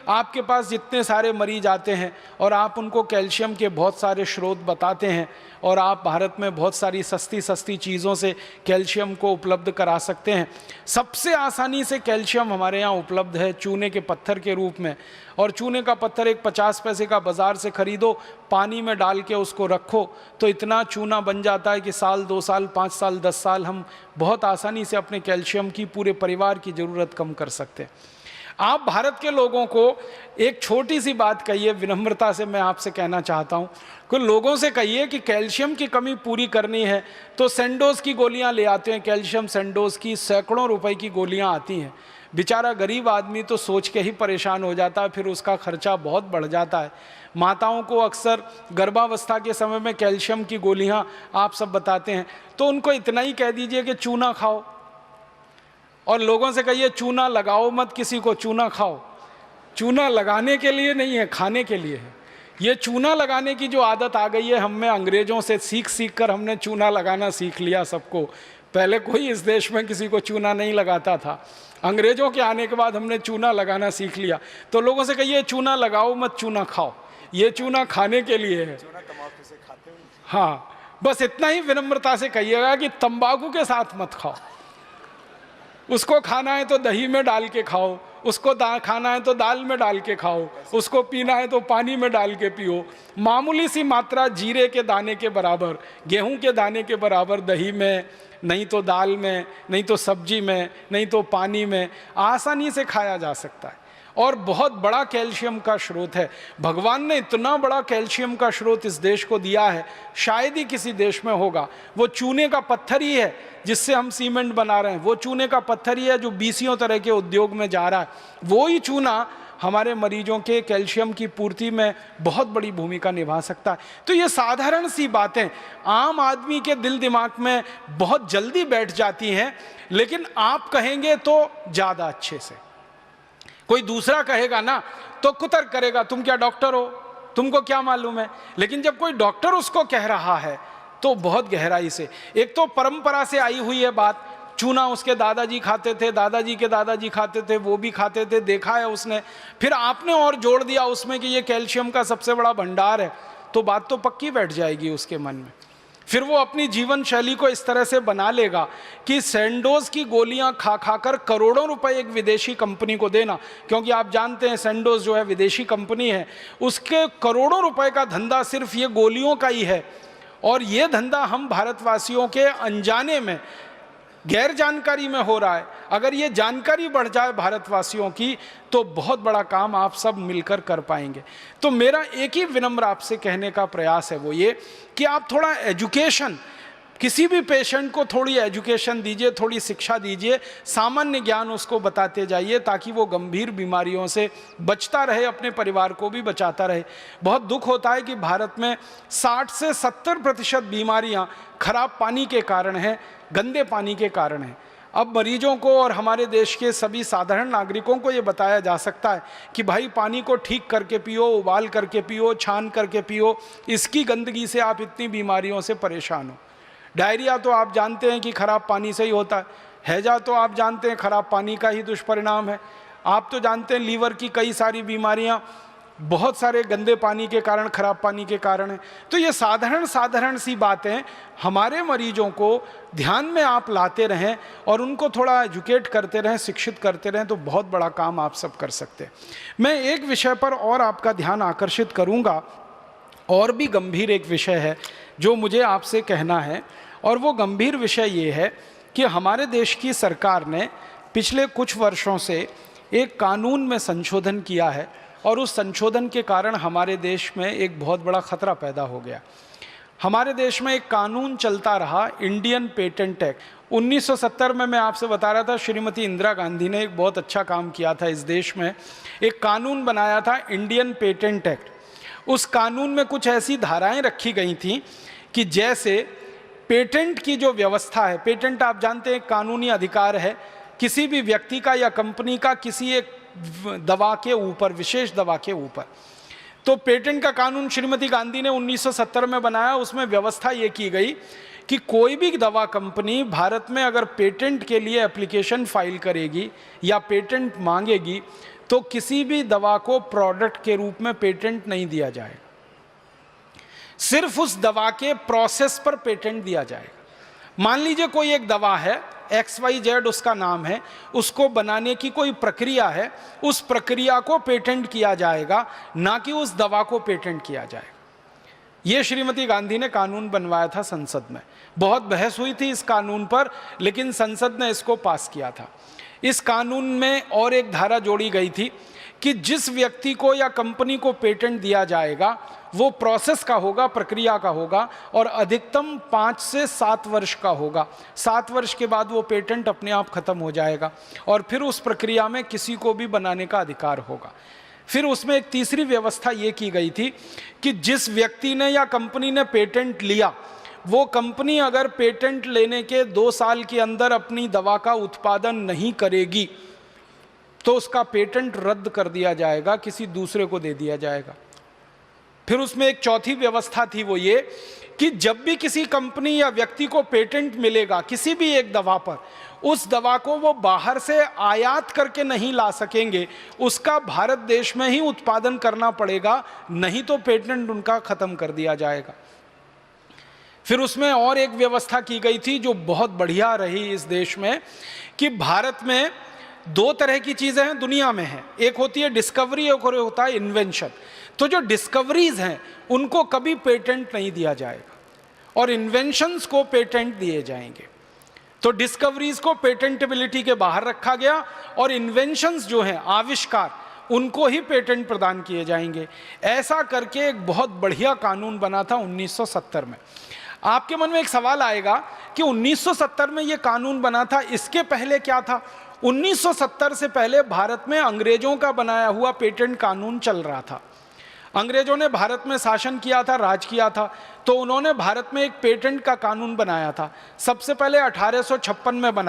आपके पास जितने सारे मरीज आते हैं और आप उनको कैल्शियम के बहुत सारे स्रोत बताते हैं और आप भारत में बहुत सारी सस्ती सस्ती चीज़ों से कैल्शियम को उपलब्ध करा सकते हैं। सबसे आसानी से कैल्शियम हमारे यहाँ उपलब्ध है चूने के पत्थर के रूप में, और चूने का पत्थर एक 50 पैसे का बाज़ार से ख़रीदो, पानी में डाल के उसको रखो तो इतना चूना बन जाता है कि साल 2 साल 5 साल 10 साल हम बहुत आसानी से अपने कैल्शियम की पूरे परिवार की ज़रूरत कम कर सकते हैं। आप भारत के लोगों को एक छोटी सी बात कहिए, विनम्रता से मैं आपसे कहना चाहता हूँ कि लोगों से कहिए कि कैल्शियम की कमी पूरी करनी है तो सेंडोज की गोलियाँ ले आते हैं। कैल्शियम सेंडोज की सैकड़ों रुपए की गोलियाँ आती हैं। बेचारा गरीब आदमी तो सोच के ही परेशान हो जाता है, फिर उसका खर्चा बहुत बढ़ जाता है। माताओं को अक्सर गर्भावस्था के समय में कैल्शियम की गोलियां आप सब बताते हैं, तो उनको इतना ही कह दीजिए कि चूना खाओ, और लोगों से कहिए चूना लगाओ मत किसी को, चूना खाओ। चूना लगाने के लिए नहीं है, खाने के लिए है। ये चूना लगाने की जो आदत आ गई है हम में, अंग्रेज़ों से सीख कर हमने चूना लगाना सीख लिया सबको। पहले कोई इस देश में किसी को चूना नहीं लगाता था, अंग्रेज़ों के आने के बाद हमने चूना लगाना सीख लिया। तो लोगों से कहिए चूना लगाओ मत, चूना खाओ। ये चूना खाने के लिए है। हाँ, बस इतना ही विनम्रता से कहिएगा कि तंबाकू के साथ मत खाओ। उसको खाना है तो दही में डाल के खाओ, उसको खाना है तो दाल में डाल के खाओ, उसको पीना है तो पानी में डाल के पियो। मामूली सी मात्रा जीरे के दाने के बराबर, गेहूं के दाने के बराबर दही में, नहीं तो दाल में, नहीं तो सब्जी में, नहीं तो पानी में आसानी से खाया जा सकता है, और बहुत बड़ा कैल्शियम का स्रोत है। भगवान ने इतना बड़ा कैल्शियम का स्रोत इस देश को दिया है, शायद ही किसी देश में होगा। वो चूने का पत्थर ही है जिससे हम सीमेंट बना रहे हैं, वो चूने का पत्थर ही है जो 20 तरह के उद्योग में जा रहा है। वो ही चूना हमारे मरीजों के कैल्शियम की पूर्ति में बहुत बड़ी भूमिका निभा सकता है। तो ये साधारण सी बातें आम आदमी के दिल दिमाग में बहुत जल्दी बैठ जाती हैं, लेकिन आप कहेंगे तो ज़्यादा अच्छे से। कोई दूसरा कहेगा ना तो कुतर्क करेगा, तुम क्या डॉक्टर हो, तुमको क्या मालूम है। लेकिन जब कोई डॉक्टर उसको कह रहा है तो बहुत गहराई से, एक तो परंपरा से आई हुई है बात, चूना उसके दादाजी खाते थे, दादाजी के दादाजी खाते थे, वो भी खाते थे, देखा है उसने। फिर आपने और जोड़ दिया उसमें कि ये कैल्शियम का सबसे बड़ा भंडार है, तो बात तो पक्की बैठ जाएगी उसके मन में। फिर वो अपनी जीवन शैली को इस तरह से बना लेगा कि सेंडोज की गोलियां खा खाकर करोड़ों रुपए एक विदेशी कंपनी को देना, क्योंकि आप जानते हैं सेंडोज जो है विदेशी कंपनी है, उसके करोड़ों रुपए का धंधा सिर्फ ये गोलियों का ही है। और ये धंधा हम भारतवासियों के अनजाने में, गैर जानकारी में हो रहा है। अगर ये जानकारी बढ़ जाए भारतवासियों की तो बहुत बड़ा काम आप सब मिलकर कर पाएंगे। तो मेरा एक ही विनम्र आपसे कहने का प्रयास है, वो ये कि आप थोड़ा एजुकेशन, किसी भी पेशेंट को थोड़ी एजुकेशन दीजिए, थोड़ी शिक्षा दीजिए, सामान्य ज्ञान उसको बताते जाइए ताकि वो गंभीर बीमारियों से बचता रहे, अपने परिवार को भी बचाता रहे। बहुत दुख होता है कि भारत में 60 से 70% बीमारियां खराब पानी के कारण हैं, गंदे पानी के कारण हैं। अब मरीजों को और हमारे देश के सभी साधारण नागरिकों को ये बताया जा सकता है कि भाई पानी को ठीक करके पियो, उबाल करके पियो, छान करके पियो, इसकी गंदगी से आप इतनी बीमारियों से परेशान हो। डायरिया तो आप जानते हैं कि खराब पानी से ही होता है, हैजा तो आप जानते हैं खराब पानी का ही दुष्परिणाम है। आप तो जानते हैं लीवर की कई सारी बीमारियां बहुत सारे गंदे पानी के कारण, खराब पानी के कारण है। तो ये साधारण सी बातें हमारे मरीजों को ध्यान में आप लाते रहें और उनको थोड़ा एजुकेट करते रहें, शिक्षित करते रहें, तो बहुत बड़ा काम आप सब कर सकते हैं। मैं एक विषय पर और आपका ध्यान आकर्षित करूंगा, और भी गंभीर एक विषय है जो मुझे आपसे कहना है, और वो गंभीर विषय ये है कि हमारे देश की सरकार ने पिछले कुछ वर्षों से एक कानून में संशोधन किया है, और उस संशोधन के कारण हमारे देश में एक बहुत बड़ा खतरा पैदा हो गया। हमारे देश में एक कानून चलता रहा, इंडियन पेटेंट एक्ट। 1970 में मैं आपसे बता रहा था, श्रीमती इंदिरा गांधी ने एक बहुत अच्छा काम किया था। इस देश में एक कानून बनाया था, इंडियन पेटेंट एक्ट। उस कानून में कुछ ऐसी धाराएं रखी गई थीं कि जैसे पेटेंट की जो व्यवस्था है, पेटेंट आप जानते हैं कानूनी अधिकार है किसी भी व्यक्ति का या कंपनी का किसी एक दवा के ऊपर, विशेष दवा के ऊपर। तो पेटेंट का कानून श्रीमती गांधी ने 1970 में बनाया। उसमें व्यवस्था ये की गई कि कोई भी दवा कंपनी भारत में अगर पेटेंट के लिए एप्लीकेशन फाइल करेगी या पेटेंट मांगेगी तो किसी भी दवा को प्रोडक्ट के रूप में पेटेंट नहीं दिया जाएगा, सिर्फ उस दवा के प्रोसेस पर पेटेंट दिया जाएगा। मान लीजिए कोई एक दवा है, XYZ उसका नाम है, उसको बनाने की कोई प्रक्रिया है, उस प्रक्रिया को पेटेंट किया जाएगा, ना कि उस दवा को पेटेंट किया जाएगा। ये श्रीमती गांधी ने कानून बनवाया था संसद में, बहुत बहस हुई थी इस कानून पर, लेकिन संसद ने इसको पास किया था। इस कानून में और एक धारा जोड़ी गई थी कि जिस व्यक्ति को या कंपनी को पेटेंट दिया जाएगा वो प्रोसेस का होगा, प्रक्रिया का होगा, और अधिकतम 5 से 7 वर्ष का होगा। 7 वर्ष के बाद वो पेटेंट अपने आप खत्म हो जाएगा और फिर उस प्रक्रिया में किसी को भी बनाने का अधिकार होगा। फिर उसमें एक तीसरी व्यवस्था ये की गई थी कि जिस व्यक्ति ने या कंपनी ने पेटेंट लिया, वो कंपनी अगर पेटेंट लेने के 2 साल के अंदर अपनी दवा का उत्पादन नहीं करेगी तो उसका पेटेंट रद्द कर दिया जाएगा, किसी दूसरे को दे दिया जाएगा। फिर उसमें एक चौथी व्यवस्था थी, वो ये कि जब भी किसी कंपनी या व्यक्ति को पेटेंट मिलेगा किसी भी एक दवा पर, उस दवा को वो बाहर से आयात करके नहीं ला सकेंगे, उसका भारत देश में ही उत्पादन करना पड़ेगा, नहीं तो पेटेंट उनका खत्म कर दिया जाएगा। फिर उसमें और एक व्यवस्था की गई थी जो बहुत बढ़िया रही इस देश में, कि भारत में 2 तरह की चीजें हैं दुनिया में हैं, एक होती है डिस्कवरी, एक होता है इन्वेंशन। तो जो डिस्कवरीज हैं उनको कभी पेटेंट नहीं दिया जाएगा और इन्वेंशंस को पेटेंट दिए जाएंगे। तो डिस्कवरीज को पेटेंटेबिलिटी के बाहर रखा गया और इन्वेंशंस जो हैं, आविष्कार, उनको ही पेटेंट प्रदान किए जाएंगे। ऐसा करके एक बहुत बढ़िया कानून बना था 1970 में। आपके मन में एक सवाल आएगा कि 1970 में ये कानून बना था, इसके पहले क्या था? 1970 से पहले भारत में अंग्रेजों का बनाया हुआ पेटेंट कानून चल रहा था। अंग्रेजों ने भारत में शासन किया था, राज किया था, तो उन्होंने भारत में एक पेटेंट का कानून बनाया था। सबसे पहले 1856 में बनाया।